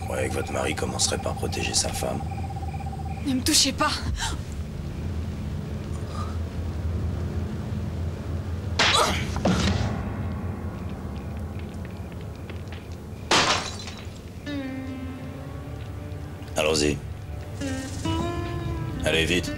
croyais que votre mari commencerait par protéger sa femme. Ne me touchez pas. Allons-y. Allez, vite.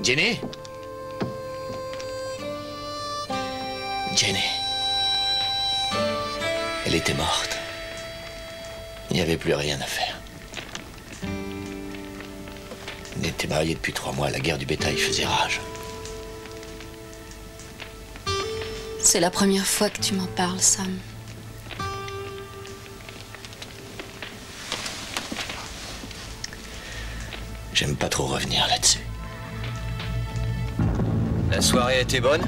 Jenny? Jenny. Elle était morte. Il n'y avait plus rien à faire. On était mariés depuis 3 mois. La guerre du bétail faisait rage. C'est la première fois que tu m'en parles, Sam. J'aime pas trop revenir là-dessus. La soirée était bonne?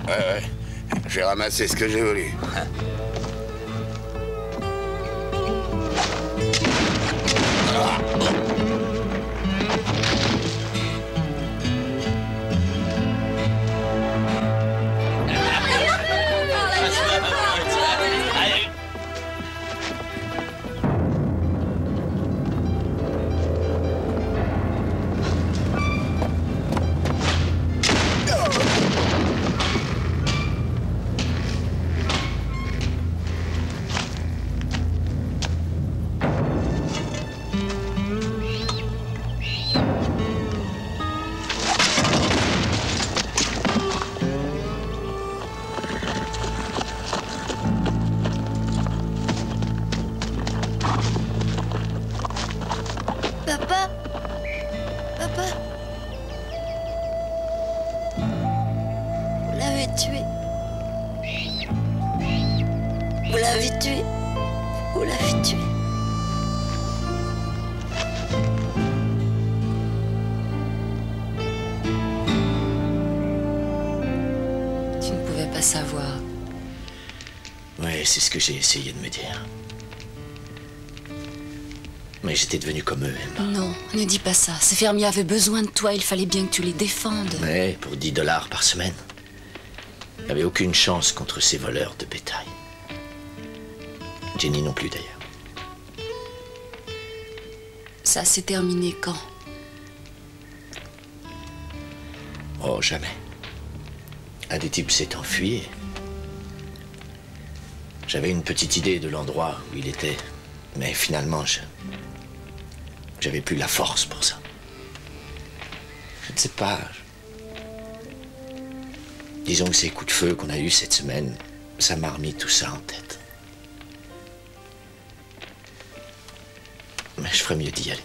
Ouais. J'ai ramassé ce que j'ai voulu. Papa. Papa. Vous l'avez tué. Vous l'avez tué. Vous l'avez tué. Tu ne pouvais pas savoir. Ouais, c'est ce que j'ai essayé de me dire. Mais j'étais devenu comme eux, Emma. Non, ne dis pas ça. Ces fermiers avaient besoin de toi. Il fallait bien que tu les défendes. Mais pour 10 $ par semaine. Il n'y avait aucune chance contre ces voleurs de bétail. Jenny non plus, d'ailleurs. Ça s'est terminé quand? Oh, jamais. Un des types s'est enfui. J'avais une petite idée de l'endroit où il était. Mais finalement, j'avais plus la force pour ça. Je ne sais pas. Disons que ces coups de feu qu'on a eus cette semaine, ça m'a remis tout ça en tête. Mais je ferais mieux d'y aller.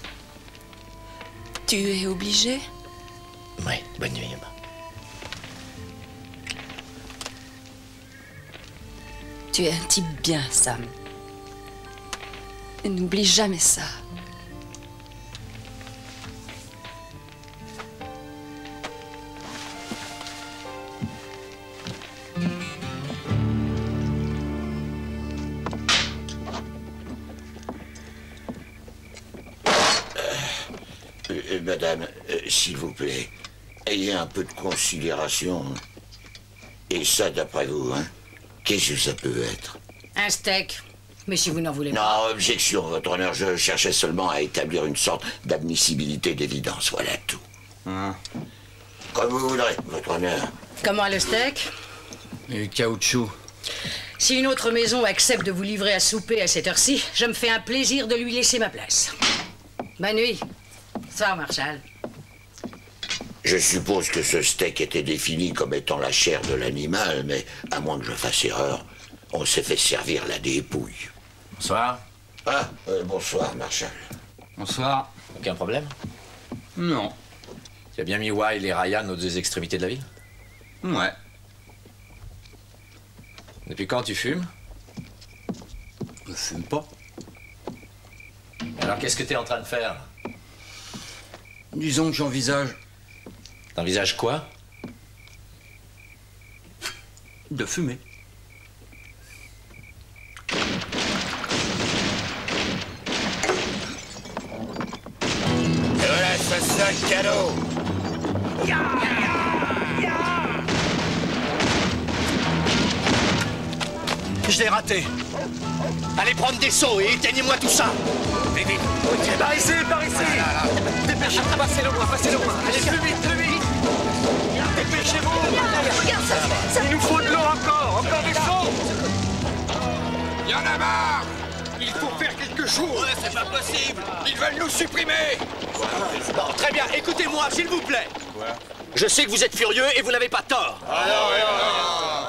Tu es obligé? Oui, bonne nuit, Emma. Tu es un type bien, Sam. Et n'oublie jamais ça. Madame, s'il vous plaît, ayez un peu de considération. Et ça, d'après vous, hein? Qu'est-ce que ça peut être? Un steak. Mais si vous n'en voulez pas. Non, objection, votre honneur, je cherchais seulement à établir une sorte d'admissibilité d'évidence, voilà tout. Comme vous voudrez, votre honneur. Comment le steak? Et le caoutchouc. Si une autre maison accepte de vous livrer à souper à cette heure-ci, je me fais un plaisir de lui laisser ma place. Bonne nuit. Soir, Marshall. Je suppose que ce steak était défini comme étant la chair de l'animal, mais à moins que je fasse erreur, on s'est fait servir la dépouille. Bonsoir. Ah, bonsoir, Marshall. Bonsoir. Aucun problème? Non. Tu as bien mis Wild et Ryan aux 2 extrémités de la ville? Ouais. Depuis quand tu fumes? Je fume pas. Alors qu'est-ce que tu es en train de faire, là? Disons que j'envisage. T'envisages quoi? De fumer. Et voilà ce sac cadeau. Je l'ai raté. Allez prendre des seaux et éteignez-moi tout ça. Vite, vite. Par ici, par ici. Dépêchez-vous, passez-le moi, passez-le moi. Allez, plus vite, plus vite. Dépêchez-vous. Regarde ça. Il nous faut de l'eau encore des seaux. Il y en a marre. Il faut faire quelque chose. Ouais, c'est pas possible. Ils veulent nous supprimer. Bon, très bien, écoutez-moi, s'il vous plaît. Je sais que vous êtes furieux et vous n'avez pas tort.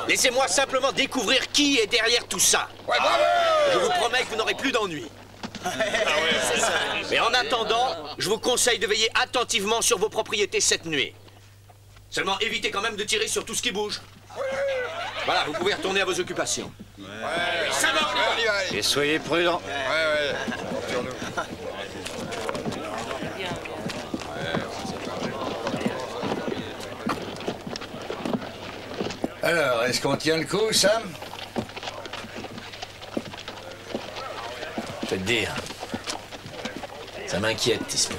Laissez-moi simplement découvrir qui est derrière tout ça. Ouais, bravo. Je vous promets que vous n'aurez plus d'ennui. Mais en attendant, je vous conseille de veiller attentivement sur vos propriétés cette nuit. Seulement évitez quand même de tirer sur tout ce qui bouge. Voilà, vous pouvez retourner à vos occupations. Ça va, on y va. Et soyez prudents. Ouais. Alors, est-ce qu'on tient le coup, Sam? Je peux te dire, ça m'inquiète, Teaspoon.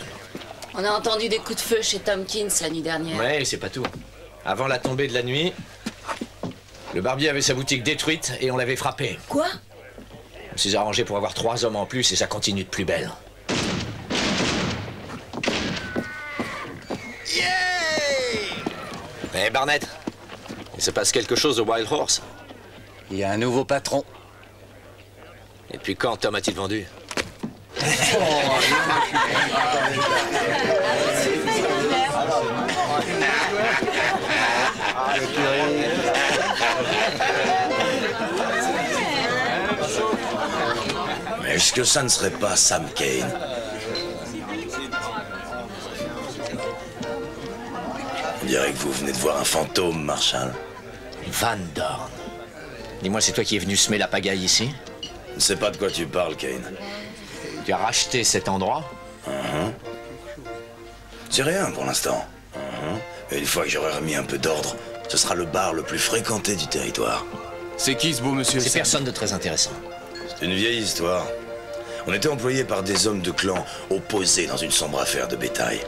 On a entendu des coups de feu chez Tompkins la nuit dernière. Ouais, c'est pas tout. Avant la tombée de la nuit, le barbier avait sa boutique détruite et on l'avait frappé. Quoi? Je me suis arrangé pour avoir 3 hommes en plus et ça continue de plus belle. Hé, Barnett, il se passe quelque chose au Wild Horse. Il y a un nouveau patron. Et puis quand Tom a-t-il vendu? Mais est-ce que ça ne serait pas Sam Kane? On dirait que vous venez de voir un fantôme, Marshall. Van Dorn. Dis-moi, c'est toi qui es venu semer la pagaille ici? Je ne sais pas de quoi tu parles, Kane. Tu as racheté cet endroit? C'est rien pour l'instant. Mais une fois que j'aurai remis un peu d'ordre, ce sera le bar le plus fréquenté du territoire. C'est qui ce beau monsieur? C'est personne de très intéressant. C'est une vieille histoire. On était employés par des hommes de clan opposés dans une sombre affaire de bétail.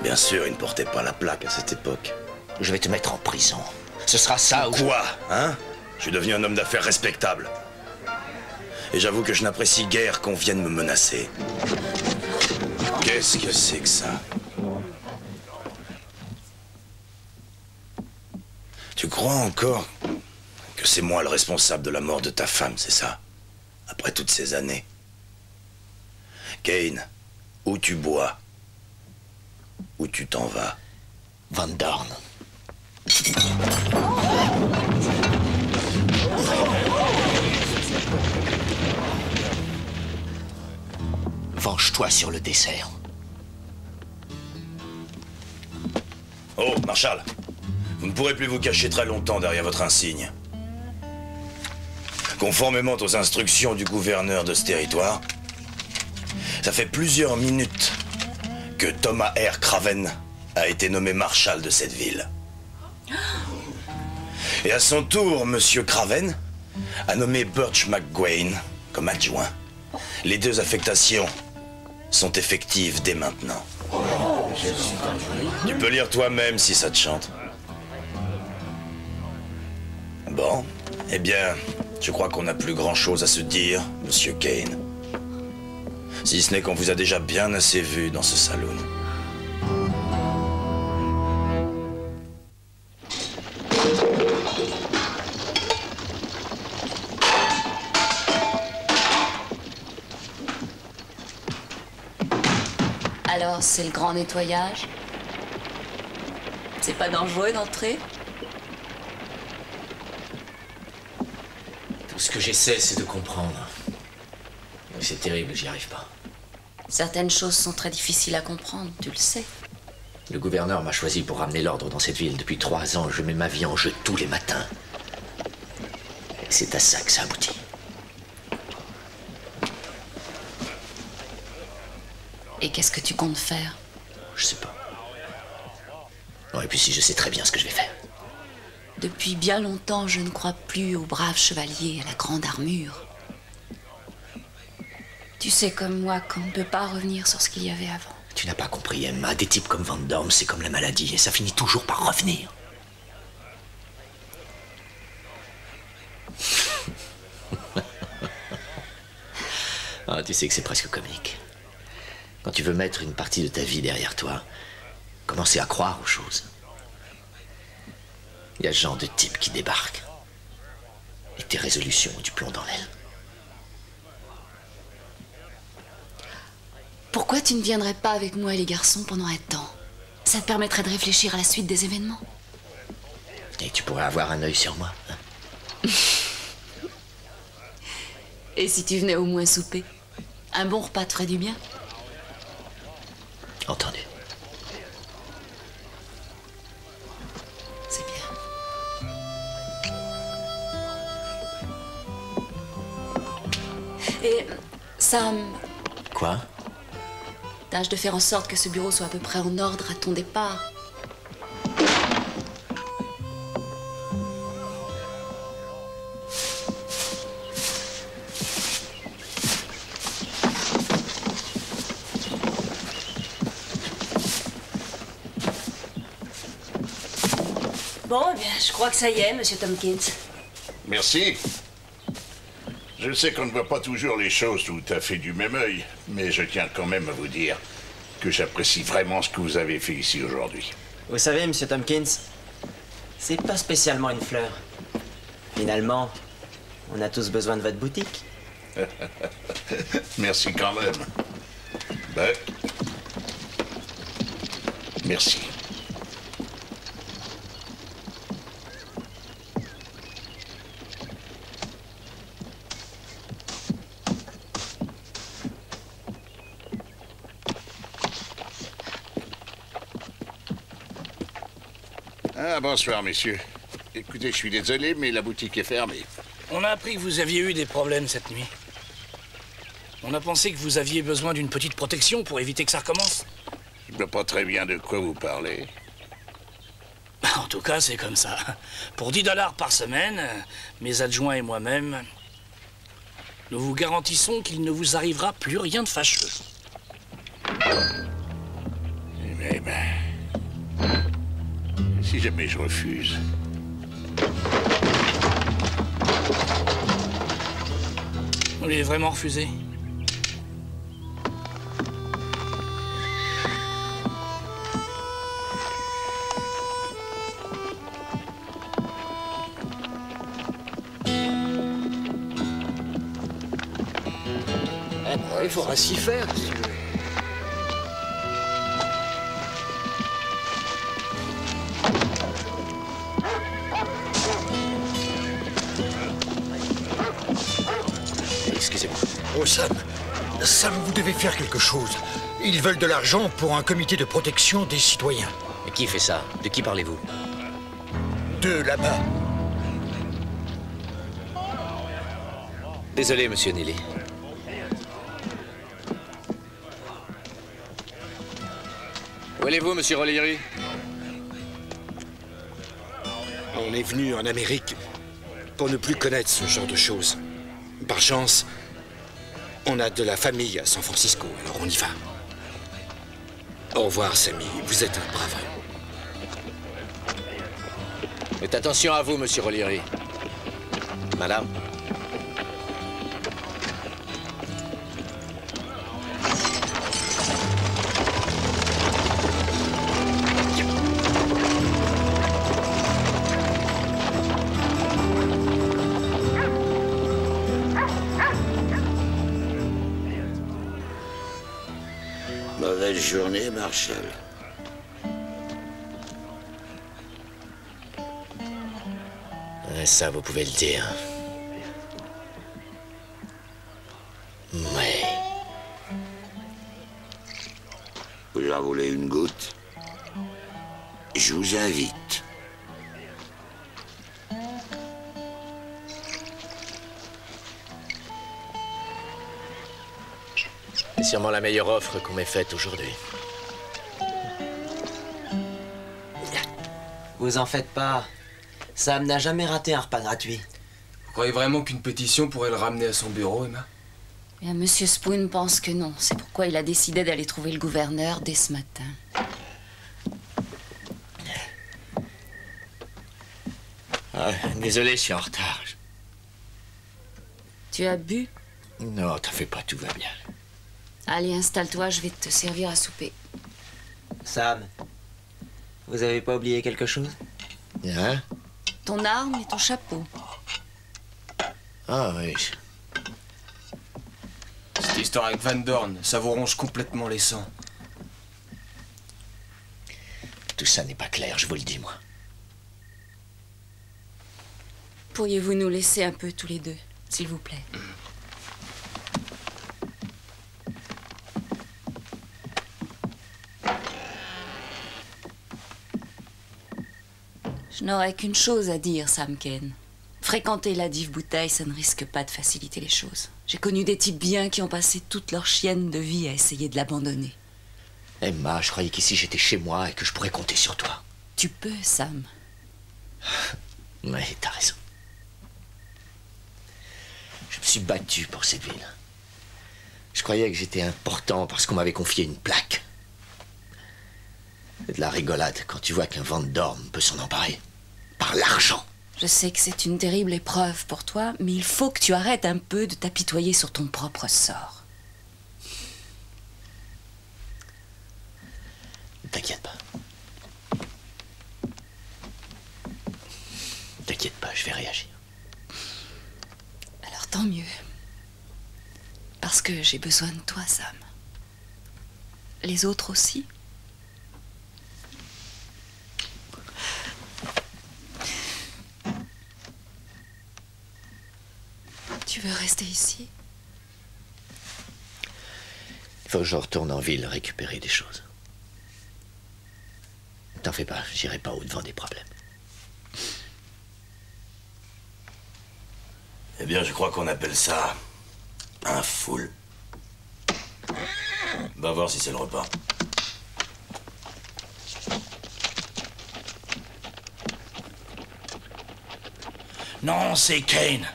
Bien sûr, ils ne portaient pas la plaque à cette époque. Je vais te mettre en prison. Ce sera ça ou... Quoi, hein? Je suis devenu un homme d'affaires respectable. Et j'avoue que je n'apprécie guère qu'on vienne me menacer. Qu'est-ce que c'est que ça? Tu crois encore que c'est moi le responsable de la mort de ta femme, c'est ça? Après toutes ces années. Kane, ou tu bois, ou tu t'en vas. Van Dorn. Venge-toi sur le dessert. Oh, Marshall, vous ne pourrez plus vous cacher très longtemps derrière votre insigne. Conformément aux instructions du gouverneur de ce territoire, ça fait plusieurs minutes que Thomas R. Craven a été nommé marshal de cette ville. Et à son tour, Monsieur Craven a nommé Birch McGuane comme adjoint. Les 2 affectations sont effectives dès maintenant. Tu peux lire toi-même si ça te chante. Bon, eh bien, je crois qu'on n'a plus grand-chose à se dire, Monsieur Kane. Si ce n'est qu'on vous a déjà bien assez vu dans ce saloon. Alors, c'est le grand nettoyage? C'est pas dangereux d'entrer? Tout ce que j'essaie, c'est de comprendre. Mais c'est terrible, j'y arrive pas. Certaines choses sont très difficiles à comprendre, tu le sais. Le gouverneur m'a choisi pour ramener l'ordre dans cette ville. Depuis 3 ans, je mets ma vie en jeu tous les matins. Et c'est à ça que ça aboutit. Et qu'est-ce que tu comptes faire? Je sais pas. Bon, et puis si je sais très bien ce que je vais faire. Depuis bien longtemps, je ne crois plus aux braves chevaliers, à la grande armure. Tu sais comme moi qu'on ne peut pas revenir sur ce qu'il y avait avant. Tu n'as pas compris, Emma. Des types comme Van Damme, c'est comme la maladie, et ça finit toujours par revenir. Ah, tu sais que c'est presque comique. Quand tu veux mettre une partie de ta vie derrière toi, commencer à croire aux choses. Il y a ce genre de type qui débarque. Et tes résolutions ont du plomb dans l'aile. Pourquoi tu ne viendrais pas avec moi et les garçons pendant un temps? Ça te permettrait de réfléchir à la suite des événements. Et tu pourrais avoir un œil sur moi. Hein? Et si tu venais au moins souper? Un bon repas te ferait du bien? Entendu. C'est bien. Et Sam... Quoi? Tâche de faire en sorte que ce bureau soit à peu près en ordre à ton départ. Bon, eh bien, je crois que ça y est, Monsieur Tompkins. Merci. Je sais qu'on ne voit pas toujours les choses tout à fait du même œil, mais je tiens quand même à vous dire que j'apprécie vraiment ce que vous avez fait ici aujourd'hui. Vous savez, Monsieur Tompkins, c'est pas spécialement une fleur. Finalement, on a tous besoin de votre boutique. Merci quand même. Ben, merci. Ah, bonsoir, messieurs. Écoutez, je suis désolé, mais la boutique est fermée. On a appris que vous aviez eu des problèmes cette nuit. On a pensé que vous aviez besoin d'une petite protection pour éviter que ça recommence. Je ne vois pas très bien de quoi vous parlez. En tout cas, c'est comme ça. Pour 10 $ par semaine, mes adjoints et moi-même, nous vous garantissons qu'il ne vous arrivera plus rien de fâcheux. Eh ben... Si jamais je refuse... Vous l'avez vraiment refusé? Il faudra s'y faire, si tu veux. Excusez-moi. Oh, Sam, vous devez faire quelque chose. Ils veulent de l'argent pour un comité de protection des citoyens. Mais qui fait ça? De qui parlez-vous? De là-bas. Désolé, monsieur Neely. Où allez-vous, monsieur O'Leary? On est venu en Amérique pour ne plus connaître ce genre de choses. Par chance, on a de la famille à San Francisco, alors on y va. Au revoir, Sammy. Vous êtes un brave homme. Faites attention à vous, monsieur O'Leary. Madame? Mauvaise journée, Marshall. Ça, vous pouvez le dire. Ouais. Vous en voulez une goutte? Je vous invite. C'est sûrement la meilleure offre qu'on m'ait faite aujourd'hui. Vous en faites pas. Sam n'a jamais raté un repas gratuit. Vous croyez vraiment qu'une pétition pourrait le ramener à son bureau, Emma? Bien, Monsieur Spoon pense que non. C'est pourquoi il a décidé d'aller trouver le gouverneur dès ce matin. Ah, désolé, je suis en retard. Tu as bu? Non, t'en fais pas, tout va bien. Allez, installe-toi, je vais te servir à souper. Sam, vous avez pas oublié quelque chose? Hein? Ton arme et ton chapeau. Ah oui. Cette histoire avec Van Dorn, ça vous ronge complètement les sangs. Tout ça n'est pas clair, je vous le dis, moi. Pourriez-vous nous laisser un peu tous les deux, s'il vous plaît? Je n'aurais qu'une chose à dire, Sam Kane. Fréquenter la dive bouteille, ça ne risque pas de faciliter les choses. J'ai connu des types bien qui ont passé toute leur chienne de vie à essayer de l'abandonner. Emma, je croyais qu'ici j'étais chez moi et que je pourrais compter sur toi. Tu peux, Sam. Mais t'as raison. Je me suis battu pour cette ville. Je croyais que j'étais important parce qu'on m'avait confié une plaque. C'est de la rigolade quand tu vois qu'un Van Dorn peut s'en emparer. Par l'argent. Je sais que c'est une terrible épreuve pour toi, mais il faut que tu arrêtes un peu de t'apitoyer sur ton propre sort. Ne t'inquiète pas. Ne t'inquiète pas, je vais réagir. Alors tant mieux. Parce que j'ai besoin de toi, Sam. Les autres aussi. Tu veux rester ici? Il faut que je retourne en ville récupérer des choses. T'en fais pas, j'irai pas au-devant des problèmes. Eh bien, je crois qu'on appelle ça un foul. Va voir si c'est le repas. Non, c'est Kane.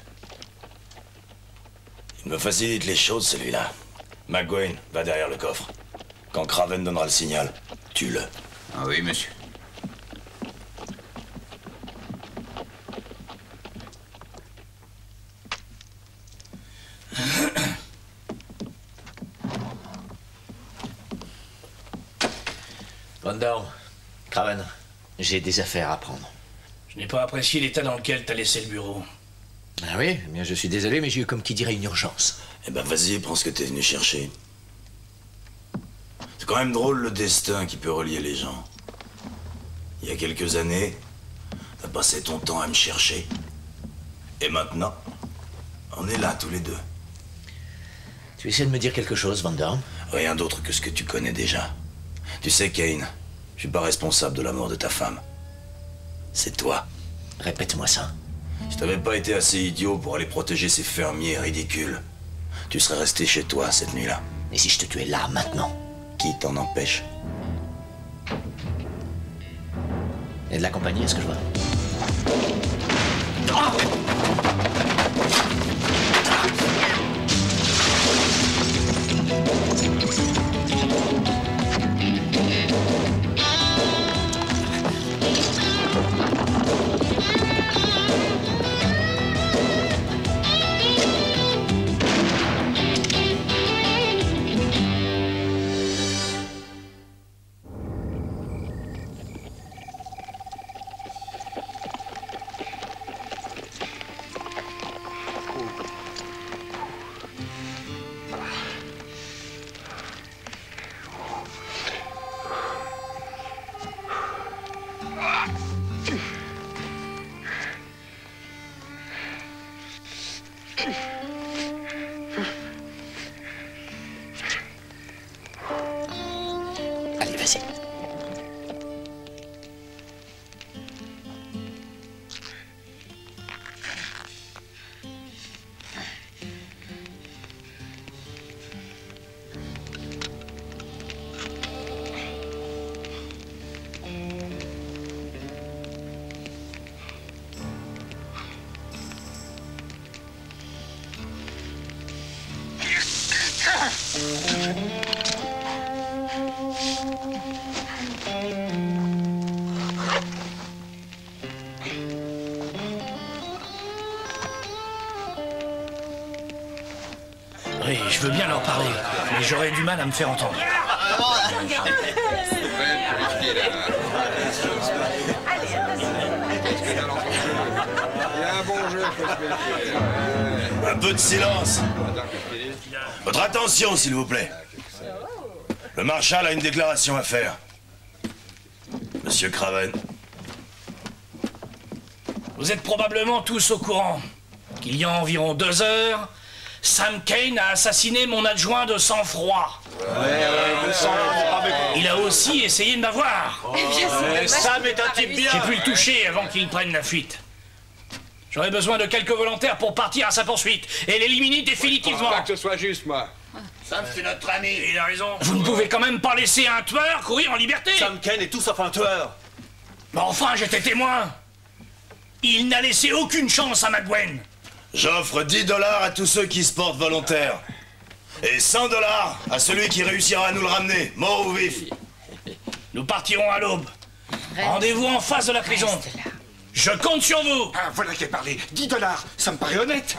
Il me facilite les choses, celui-là. McGuane, va derrière le coffre. Quand Craven donnera le signal, tue-le. Ah oui, monsieur. Van Dorn, Craven, j'ai des affaires à prendre. Je n'ai pas apprécié l'état dans lequel t'as laissé le bureau. Ah oui, eh bien je suis désolé, mais j'ai eu comme qui dirait une urgence. Eh ben vas-y, prends ce que t'es venu chercher. C'est quand même drôle le destin qui peut relier les gens. Il y a quelques années, t'as passé ton temps à me chercher. Et maintenant, on est là tous les deux. Tu essaies de me dire quelque chose, Van Dorn? Rien d'autre que ce que tu connais déjà. Tu sais, Kane, je suis pas responsable de la mort de ta femme. C'est toi. Répète-moi ça. Si t'avais pas été assez idiot pour aller protéger ces fermiers ridicules, tu serais resté chez toi cette nuit-là. Et si je te tuais là, maintenant? Qui t'en empêche? Et de la compagnie, est-ce que je vois? Oui, je veux bien leur parler, mais j'aurais du mal à me faire entendre. Un peu de silence. Votre attention, s'il vous plaît. Le Marshal a une déclaration à faire. Monsieur Craven. Vous êtes probablement tous au courant qu'il y a environ 2 heures, Sam Cain a assassiné mon adjoint de sang-froid. Il a aussi essayé de m'avoir. Sam est un type bien. J'ai pu le toucher avant qu'il prenne la fuite. J'aurais besoin de quelques volontaires pour partir à sa poursuite et l'éliminer définitivement. Pas que ce soit juste, moi. Sam, c'est notre ami. Il a raison. Vous ne pouvez quand même pas laisser un tueur courir en liberté. Sam Cain est tout sauf un tueur. Mais enfin, j'étais témoin. Il n'a laissé aucune chance à McGwen. J'offre 10 $ à tous ceux qui se portent volontaires. Et 100 $ à celui qui réussira à nous le ramener, mort ou vif. Nous partirons à l'aube. Rendez-vous en face de la prison. Je compte sur vous. Ah, voilà qui est parlé. 10 $, ça me paraît honnête.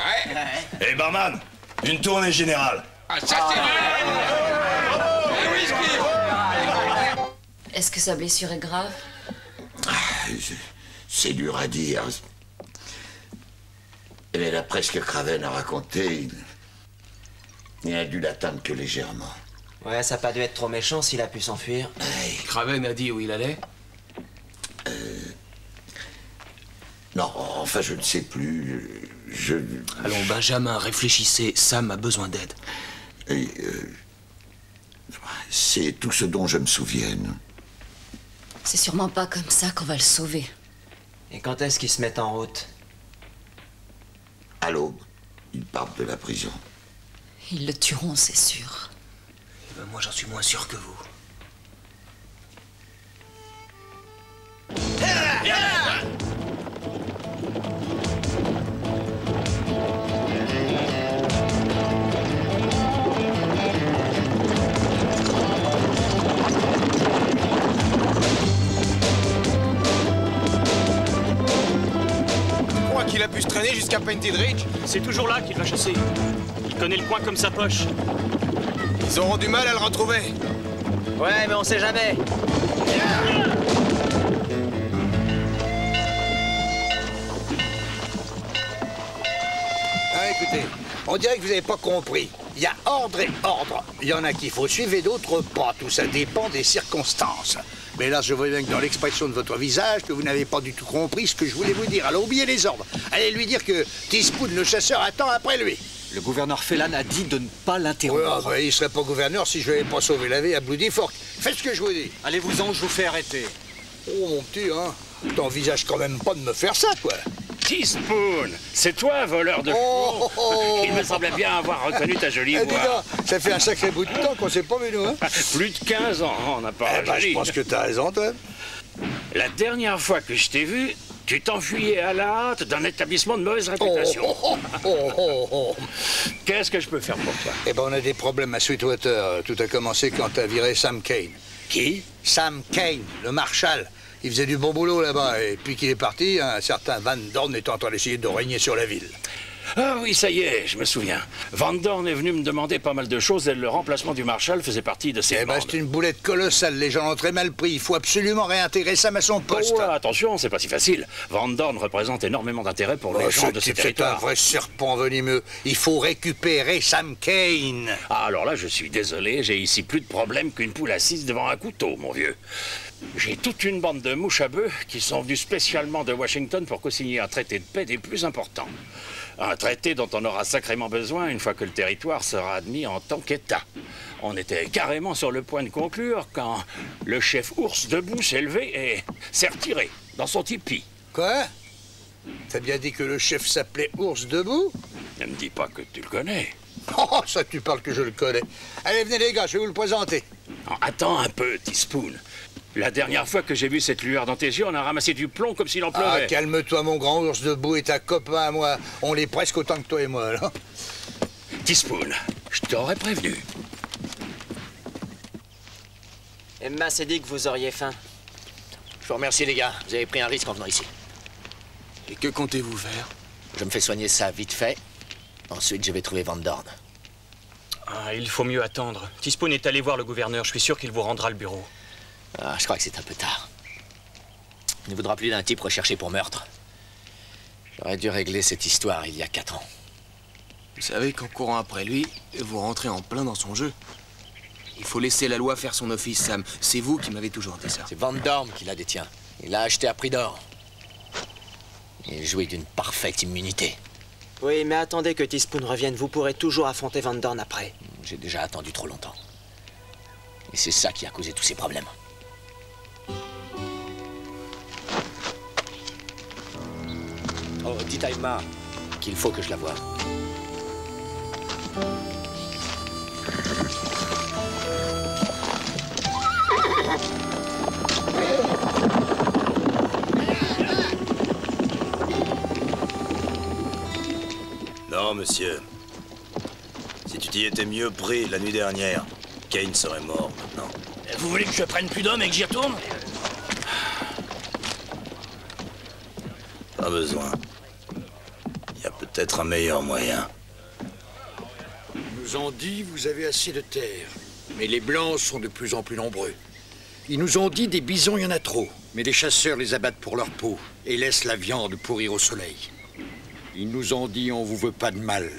Et barman, une tournée générale. Ah, ça c'est Est-ce que sa blessure est grave? C'est dur à dire. Mais d'après ce que Craven a raconté, il a dû l'atteindre que légèrement. Ouais, ça n'a pas dû être trop méchant s'il a pu s'enfuir. Craven a dit où il allait? Non, enfin, je ne sais plus. Allons, Benjamin, réfléchissez. Sam a besoin d'aide. C'est tout ce dont je me souviens. C'est sûrement pas comme ça qu'on va le sauver. Et quand est-ce qu'ils se mettent en route? À l'aube, ils partent de la prison. Ils le tueront, c'est sûr. Eh ben, moi, j'en suis moins sûr que vous. Il a pu se traîner jusqu'à Painted Ridge. C'est toujours là qu'il va chasser. Il connaît le coin comme sa poche. Ils auront du mal à le retrouver. Ouais, mais on sait jamais. Ah, écoutez, on dirait que vous n'avez pas compris. Il y a ordre et ordre. Il y en a qu'il faut suivre et d'autres pas. Tout ça dépend des circonstances. Mais là, je vois bien que dans l'expression de votre visage, que vous n'avez pas du tout compris ce que je voulais vous dire. Alors, oubliez les ordres. Allez lui dire que Teaspoon, le chasseur, attend après lui. Le gouverneur Phelan a dit de ne pas l'interrompre. Ouais, il ne serait pas gouverneur si je n'avais pas sauvé la vie à Bloody Fork. Faites ce que je vous dis. Allez-vous-en, je vous fais arrêter. Oh, mon petit, hein. T'envisages quand même pas de me faire ça, quoi. Teaspoon, c'est toi, voleur de chevaux. Il me semblait bien avoir reconnu ta jolie voix. Dis donc, ça fait un sacré bout de temps qu'on s'est pas vu, nous, hein. Plus de 15 ans, on n'a pas je pense que t'as raison, toi. La dernière fois que je t'ai vu, tu t'enfuyais à la hâte d'un établissement de mauvaise réputation. Qu'est-ce que je peux faire pour toi? Eh ben, on a des problèmes à Sweetwater. Tout a commencé quand t'as viré Sam Cain. Qui? Sam Cain, le Marshal. Il faisait du bon boulot là-bas, et puis qu'il est parti, un certain Van Dorn est en train d'essayer de régner sur la ville. Ah oui, ça y est, je me souviens. Van Dorn est venu me demander pas mal de choses et le remplacement du Marshal faisait partie de ses demandes. Eh ben, c'est une boulette colossale, les gens l'ont très mal pris. Il faut absolument réintégrer Sam à son poste. Oh, attention, c'est pas si facile. Van Dorn représente énormément d'intérêt pour les gens de ces territoires. C'est un vrai serpent venimeux. Il faut récupérer Sam Cain. Ah, alors là, je suis désolé, j'ai ici plus de problème qu'une poule assise devant un couteau, mon vieux. J'ai toute une bande de mouches à bœufs qui sont venus spécialement de Washington pour co-signer un traité de paix des plus importants. Un traité dont on aura sacrément besoin une fois que le territoire sera admis en tant qu'État. On était carrément sur le point de conclure quand le chef ours debout s'est levé et s'est retiré dans son tipi. Quoi? T'as bien dit que le chef s'appelait Ours debout? Ne me dis pas que tu le connais. Oh, ça tu parles que je le connais. Allez, venez les gars, je vais vous le présenter. Oh, attends un peu, Teaspoon. La dernière fois que j'ai vu cette lueur dans tes yeux, on a ramassé du plomb comme s'il en pleuvait. Ah, calme-toi, mon grand Ours debout et ta copain à moi. On l'est presque autant que toi et moi, là. Teaspoon, Je t'aurais prévenu. Emma s'est dit que vous auriez faim. Je vous remercie, les gars. Vous avez pris un risque en venant ici. Et que comptez-vous faire? Je me fais soigner ça vite fait. Ensuite, je vais trouver Van Dorn. Ah, il faut mieux attendre. Teaspoon est allé voir le gouverneur. Je suis sûr qu'il vous rendra le bureau. Ah, je crois que c'est un peu tard. Il ne voudra plus d'un type recherché pour meurtre. J'aurais dû régler cette histoire il y a 4 ans. Vous savez qu'en courant après lui, vous rentrez en plein dans son jeu. Il faut laisser la loi faire son office, Sam. C'est vous qui m'avez toujours dit ça. C'est Van Dorn qui la détient. Il l'a acheté à prix d'or. Il jouit d'une parfaite immunité. Oui, mais attendez que Teaspoon revienne. Vous pourrez toujours affronter Van Dorn après. J'ai déjà attendu trop longtemps. Et c'est ça qui a causé tous ces problèmes. Oh, dites à Emma qu'il faut que je la voie. Non, monsieur. Si tu t'y étais mieux pris la nuit dernière, Kane serait mort maintenant. Vous voulez que je prenne plus d'hommes et que j'y retourne? Pas besoin. Il y a peut-être un meilleur moyen. Ils nous ont dit vous avez assez de terre. Mais les Blancs sont de plus en plus nombreux. Ils nous ont dit des bisons, il y en a trop. Mais les chasseurs les abattent pour leur peau et laissent la viande pourrir au soleil. Ils nous ont dit on vous veut pas de mal.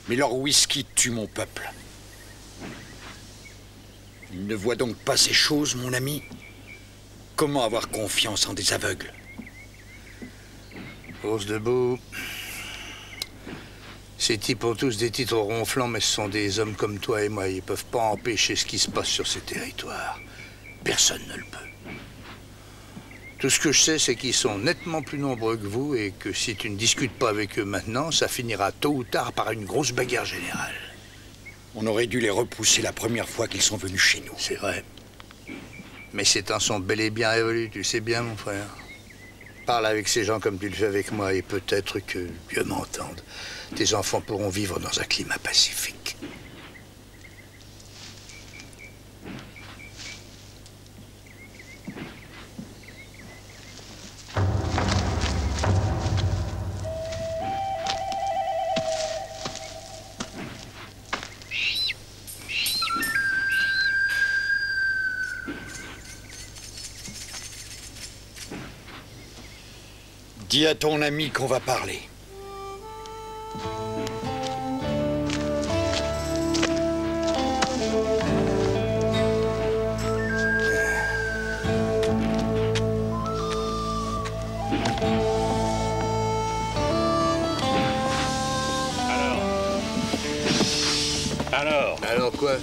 Mais leur whisky tue mon peuple. Ils ne voient donc pas ces choses, mon ami. Comment avoir confiance en des aveugles? Pose debout. Ces types ont tous des titres ronflants, mais ce sont des hommes comme toi et moi. Ils peuvent pas empêcher ce qui se passe sur ces territoires. Personne ne le peut. Tout ce que je sais, c'est qu'ils sont nettement plus nombreux que vous et que si tu ne discutes pas avec eux maintenant, ça finira tôt ou tard par une grosse bagarre générale. On aurait dû les repousser la première fois qu'ils sont venus chez nous. C'est vrai. Mais ces temps sont bel et bien révolus, tu sais bien, mon frère. Parle avec ces gens comme tu le fais avec moi et peut-être que Dieu m'entende. Tes enfants pourront vivre dans un climat pacifique. Dis à ton ami qu'on va parler. Alors quoi?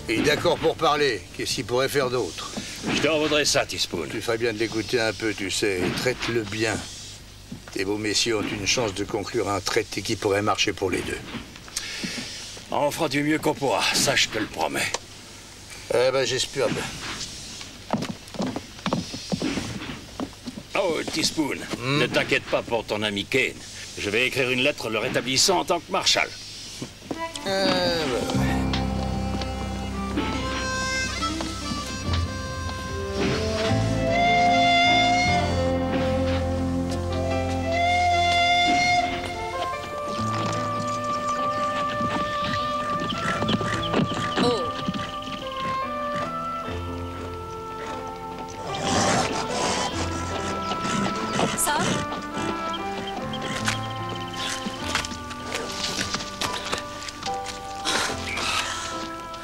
Il est d'accord pour parler. Qu'est-ce qu'il pourrait faire d'autre? Je te voudrais ça, Teaspoon. Tu ferais bien de l'écouter un peu, tu sais. Traite-le bien. Tes beaux messieurs ont une chance de conclure un traité qui pourrait marcher pour les deux. On fera du mieux qu'on pourra, ça je te le promets. Eh ben, j'espère bien. Oh, Teaspoon, ne t'inquiète pas pour ton ami Kane. Je vais écrire une lettre le rétablissant en tant que marshal.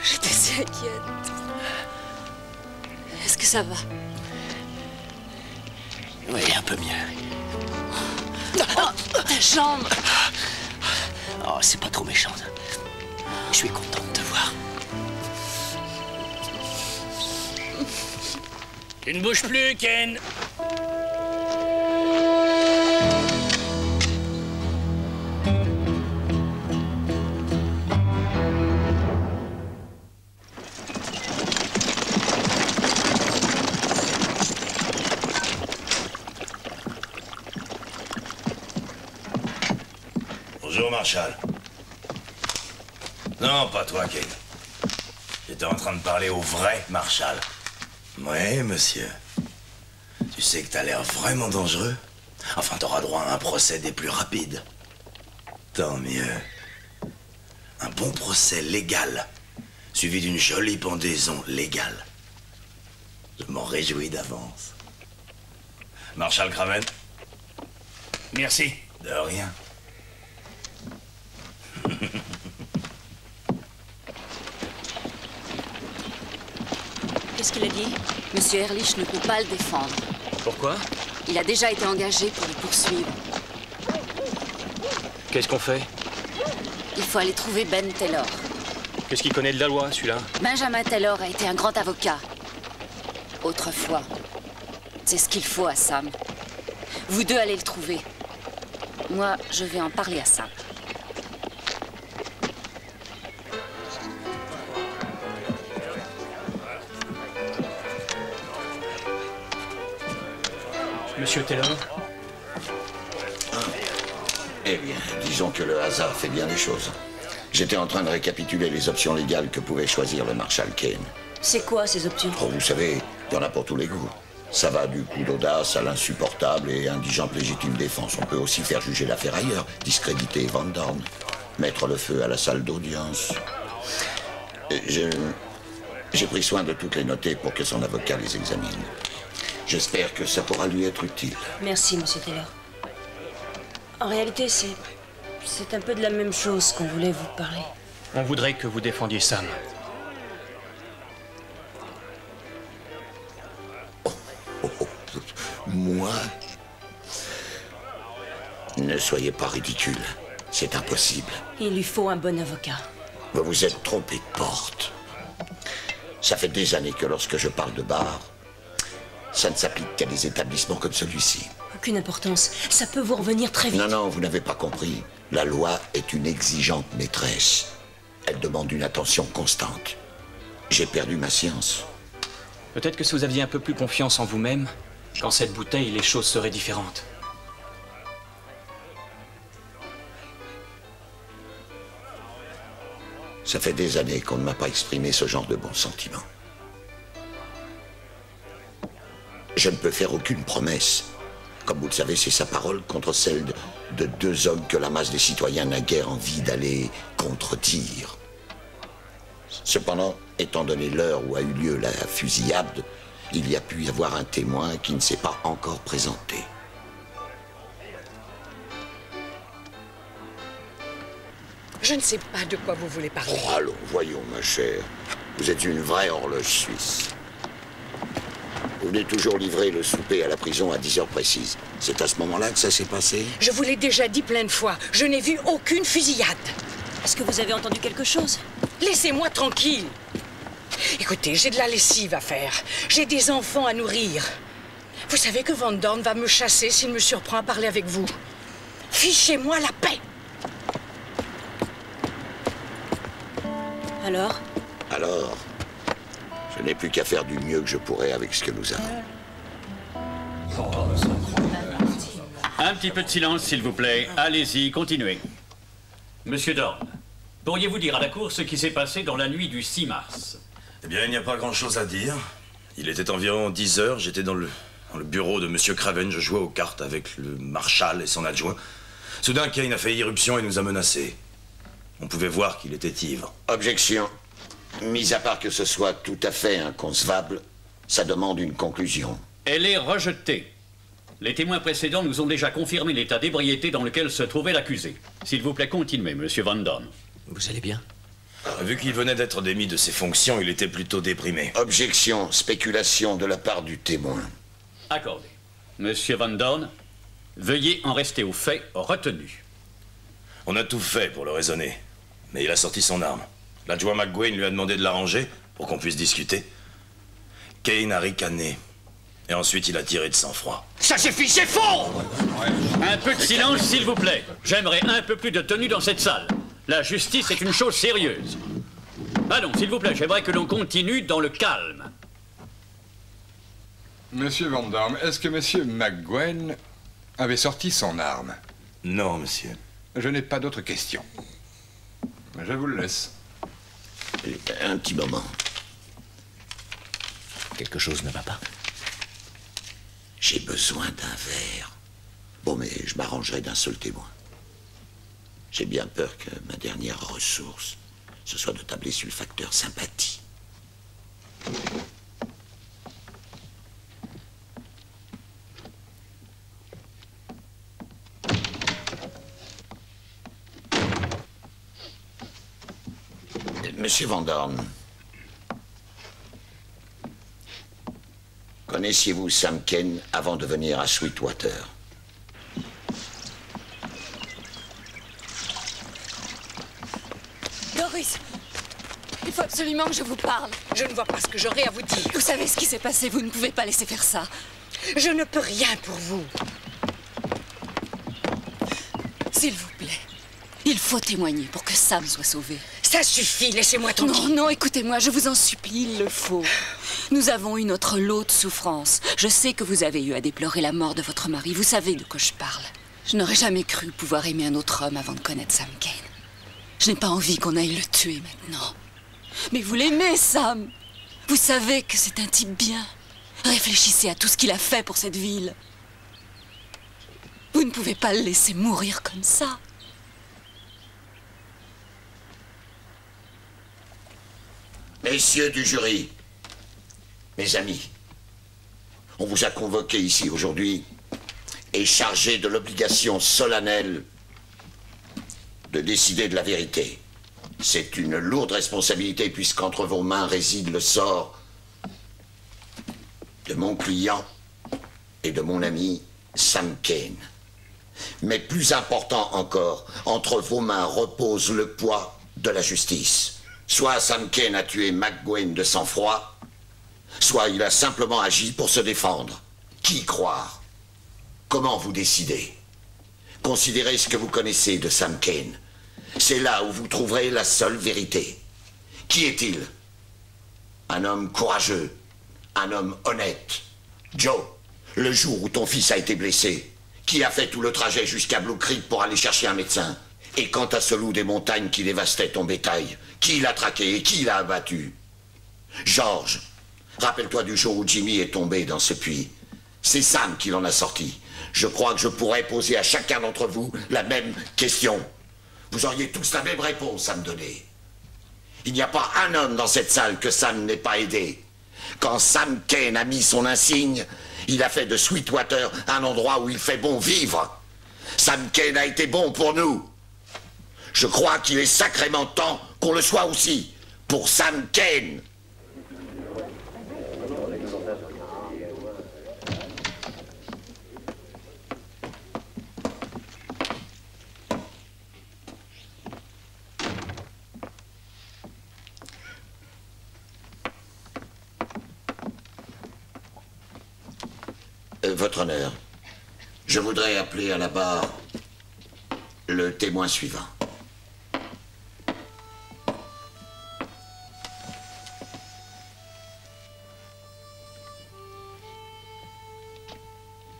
J'étais si inquiète. Est-ce que ça va? Oui, un peu mieux. Oh, ta jambe! Oh, c'est pas trop méchant. Je suis content de te voir. Tu ne bouges plus, Ken. Bonjour, Marshal. Non, pas toi, Kane. J'étais en train de parler au vrai Marshall. Ouais, monsieur. Tu sais que t'as l'air vraiment dangereux. Enfin, t'auras droit à un procès des plus rapides. Tant mieux. Un bon procès légal, suivi d'une jolie pendaison légale. Je m'en réjouis d'avance. Marshall Craven. Merci. De rien. Qu'est-ce qu'il a dit? Monsieur Ehrlich ne peut pas le défendre. Pourquoi? Il a déjà été engagé pour le poursuivre. Qu'est-ce qu'on fait? Il faut aller trouver Ben Taylor. Qu'est-ce qu'il connaît de la loi, celui-là? Benjamin Taylor a été un grand avocat. Autrefois. C'est ce qu'il faut à Sam. Vous deux allez le trouver. Moi, je vais en parler à Sam. Monsieur Taylor? Eh bien, disons que le hasard fait bien les choses. J'étais en train de récapituler les options légales que pouvait choisir le Marshal Kane. C'est quoi ces options? Oh, vous savez, il y en a pour tous les goûts. Ça va du coup d'audace à l'insupportable et indigente légitime défense. On peut aussi faire juger l'affaire ailleurs, discréditer Van Dorn, mettre le feu à la salle d'audience. J'ai pris soin de toutes les noter pour que son avocat les examine. J'espère que ça pourra lui être utile. Merci, monsieur Taylor. En réalité, c'est un peu de la même chose qu'on voulait vous parler. On voudrait que vous défendiez Sam. Moi? Ne soyez pas ridicule. C'est impossible. Il lui faut un bon avocat. Vous vous êtes trompé de porte. Ça fait des années que lorsque je parle de bar, ça ne s'applique qu'à des établissements comme celui-ci. Aucune importance. Ça peut vous revenir très vite. Non, non, vous n'avez pas compris. La loi est une exigeante maîtresse. Elle demande une attention constante. J'ai perdu ma science. Peut-être que si vous aviez un peu plus confiance en vous-même, qu'en cette bouteille, les choses seraient différentes. Ça fait des années qu'on ne m'a pas exprimé ce genre de bons sentiments. Je ne peux faire aucune promesse. Comme vous le savez, c'est sa parole contre celle de deux hommes que la masse des citoyens n'a guère envie d'aller contredire. Cependant, étant donné l'heure où a eu lieu la fusillade, il y a pu y avoir un témoin qui ne s'est pas encore présenté. Je ne sais pas de quoi vous voulez parler. Oh, allons, voyons, ma chère. Vous êtes une vraie horloge suisse. Vous venez toujours livrer le souper à la prison à 10 heures précises. C'est à ce moment-là que ça s'est passé? Je vous l'ai déjà dit plein de fois. Je n'ai vu aucune fusillade. Est-ce que vous avez entendu quelque chose? Laissez-moi tranquille. Écoutez, j'ai de la lessive à faire. J'ai des enfants à nourrir. Vous savez que Van Dorn va me chasser s'il me surprend à parler avec vous. Fichez-moi la paix. Alors? Alors, je n'ai plus qu'à faire du mieux que je pourrais avec ce que nous avons. Un petit peu de silence, s'il vous plaît. Allez-y, continuez. Monsieur Dorn, pourriez-vous dire à la Cour ce qui s'est passé dans la nuit du 6 mars? Eh bien, il n'y a pas grand-chose à dire. Il était environ 10 heures, j'étais dans le bureau de Monsieur Craven, je jouais aux cartes avec le Marshal et son adjoint. Soudain, Kane a fait irruption et nous a menacés. On pouvait voir qu'il était ivre. Objection. Mis à part que ce soit tout à fait inconcevable, ça demande une conclusion. Elle est rejetée. Les témoins précédents nous ont déjà confirmé l'état d'ébriété dans lequel se trouvait l'accusé. S'il vous plaît, continuez, monsieur Van Dorn. Vous allez bien? Vu qu'il venait d'être démis de ses fonctions, il était plutôt déprimé. Objection, spéculation de la part du témoin. Accordé. Monsieur Van Dorn, veuillez en rester aux faits retenus. On a tout fait pour le raisonner, mais il a sorti son arme. L'adjoint McGuane lui a demandé de la ranger pour qu'on puisse discuter. Kane a ricané. Et ensuite, il a tiré de sang-froid. Ça suffit, c'est faux! Un peu de silence, s'il vous plaît. J'aimerais un peu plus de tenue dans cette salle. La justice est une chose sérieuse. Allons, s'il vous plaît, j'aimerais que l'on continue dans le calme. Monsieur Van Dorn, est-ce que monsieur McGuane avait sorti son arme? Non, monsieur. Je n'ai pas d'autres questions. Je vous le laisse. Un petit moment. Quelque chose ne va pas? J'ai besoin d'un verre. Bon, mais je m'arrangerai d'un seul témoin. J'ai bien peur que ma dernière ressource, ce soit de tabler sur le facteur sympathie. Monsieur Van Dorn, connaissiez-vous Sam Kane avant de venir à Sweetwater? Doris, il faut absolument que je vous parle. Je ne vois pas ce que j'aurais à vous dire. Vous savez ce qui s'est passé, vous ne pouvez pas laisser faire ça. Je ne peux rien pour vous. S'il vous plaît, il faut témoigner pour que Sam soit sauvé. Ça suffit, laissez-moi tranquille. Non, non, écoutez-moi, je vous en supplie, il le faut. Nous avons eu notre lot de souffrance. Je sais que vous avez eu à déplorer la mort de votre mari. Vous savez de quoi je parle. Je n'aurais jamais cru pouvoir aimer un autre homme avant de connaître Sam Kane. Je n'ai pas envie qu'on aille le tuer maintenant. Mais vous l'aimez, Sam. Vous savez que c'est un type bien. Réfléchissez à tout ce qu'il a fait pour cette ville. Vous ne pouvez pas le laisser mourir comme ça. Messieurs du jury, mes amis, on vous a convoqués ici aujourd'hui et chargé de l'obligation solennelle de décider de la vérité. C'est une lourde responsabilité puisqu'entre vos mains réside le sort de mon client et de mon ami Sam Kane. Mais plus important encore, entre vos mains repose le poids de la justice. Soit Sam Kane a tué McGuane de sang-froid, soit il a simplement agi pour se défendre. Qui croire? Comment vous décidez? Considérez ce que vous connaissez de Sam Kane. C'est là où vous trouverez la seule vérité. Qui est-il? Un homme courageux, un homme honnête. Joe, le jour où ton fils a été blessé, qui a fait tout le trajet jusqu'à Blue Creek pour aller chercher un médecin? Et quant à ce loup des montagnes qui dévastait ton bétail, qui l'a traqué et qui l'a abattu? George, rappelle-toi du jour où Jimmy est tombé dans ce puits. C'est Sam qui l'en a sorti. Je crois que je pourrais poser à chacun d'entre vous la même question. Vous auriez tous la même réponse à me donner. Il n'y a pas un homme dans cette salle que Sam n'ait pas aidé. Quand Sam Kane a mis son insigne, il a fait de Sweetwater un endroit où il fait bon vivre. Sam Kane a été bon pour nous. Je crois qu'il est sacrément temps qu'on le soit aussi, pour Sam Kane. Votre honneur, je voudrais appeler à la barre le témoin suivant.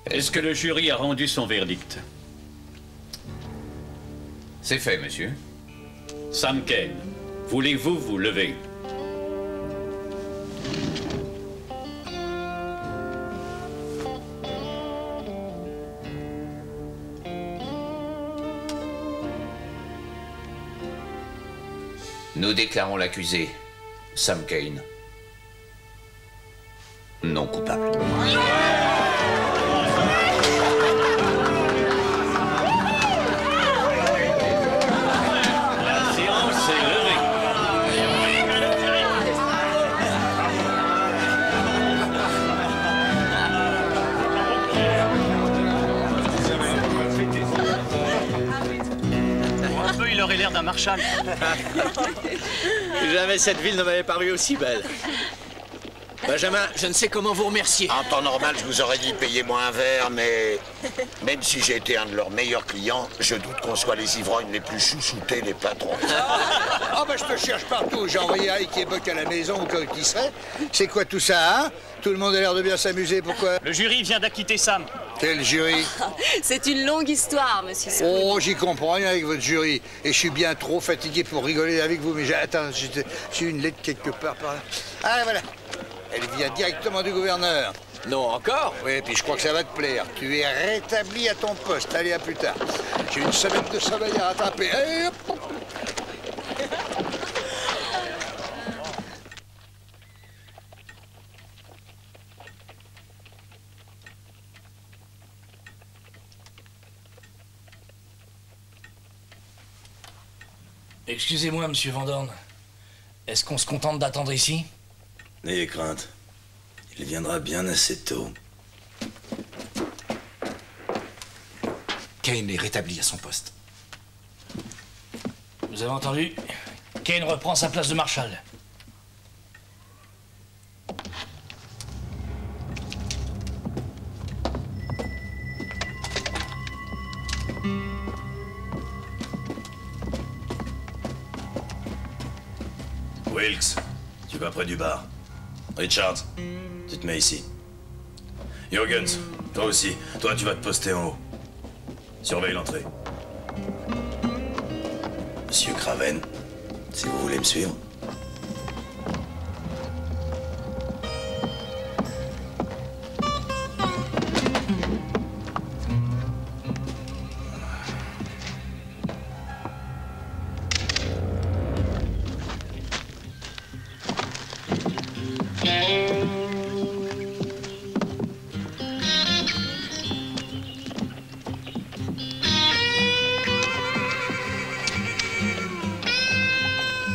Est-ce que le jury a rendu son verdict? C'est fait, monsieur. Sam Kane, voulez-vous vous lever? Nous déclarons l'accusé, Sam Kane, non coupable. La séance est levée. Un peu, il aurait l'air d'un marshal. Jamais cette ville ne m'avait paru aussi belle. Benjamin, je ne sais comment vous remercier. En temps normal, je vous aurais dit payez-moi un verre, mais même si j'ai été un de leurs meilleurs clients, je doute qu'on soit les ivrognes les plus chouchoutés des patrons. Ah ben je te cherche partout. J'ai envoyé Ike et Buck à la maison au cas où il serait. C'est quoi tout ça, hein? Tout le monde a l'air de bien s'amuser, pourquoi? Le jury vient d'acquitter Sam. Quel jury? C'est une longue histoire, monsieur Spoon. Oh, j'y comprends rien avec votre jury. Et je suis bien trop fatigué pour rigoler avec vous. Mais attends, j'ai une lettre quelque part par là. Ah, voilà. Elle vient directement du gouverneur. Non, encore? Oui, puis je crois que ça va te plaire. Tu es rétabli à ton poste. Allez, à plus tard. J'ai une semaine de sommeil à rattraper. Allez, hop. Excusez-moi, monsieur Van Dorn. Est-ce qu'on se contente d'attendre ici? N'ayez crainte. Il viendra bien assez tôt. Kane est rétabli à son poste. Vous avez entendu? Kane reprend sa place de Marshal. Wilkes, tu vas près du bar. Richards, tu te mets ici. Jurgens, toi aussi. Toi, tu vas te poster en haut. Surveille l'entrée. Monsieur Craven, si vous voulez me suivre.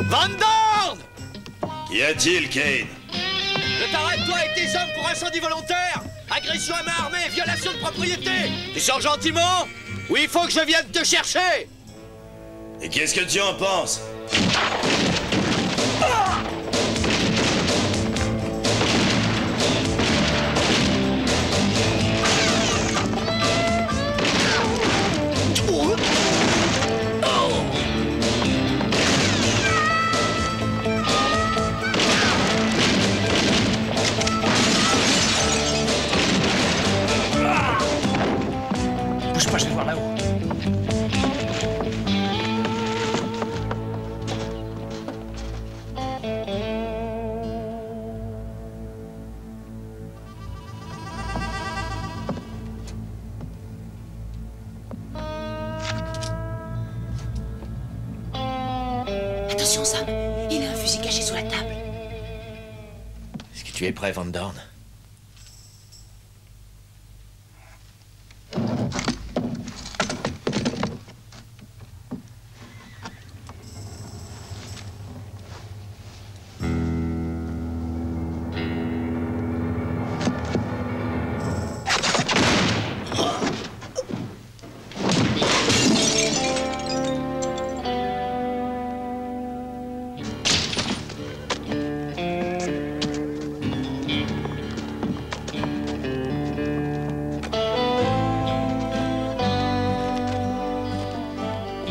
Van Dorn! Qu'y a-t-il, Kane? Je t'arrête, toi et tes hommes, pour incendie volontaire, agression à main armée, violation de propriété. Tu sors gentiment ou il faut que je vienne te chercher? Et qu'est-ce que tu en penses? Bouge pas, je vais voir là-haut. Attention, Sam. Il a un fusil caché sous la table. Est-ce que tu es prêt, Van Dorn?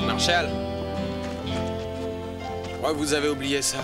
Marshal, je crois que vous avez oublié ça.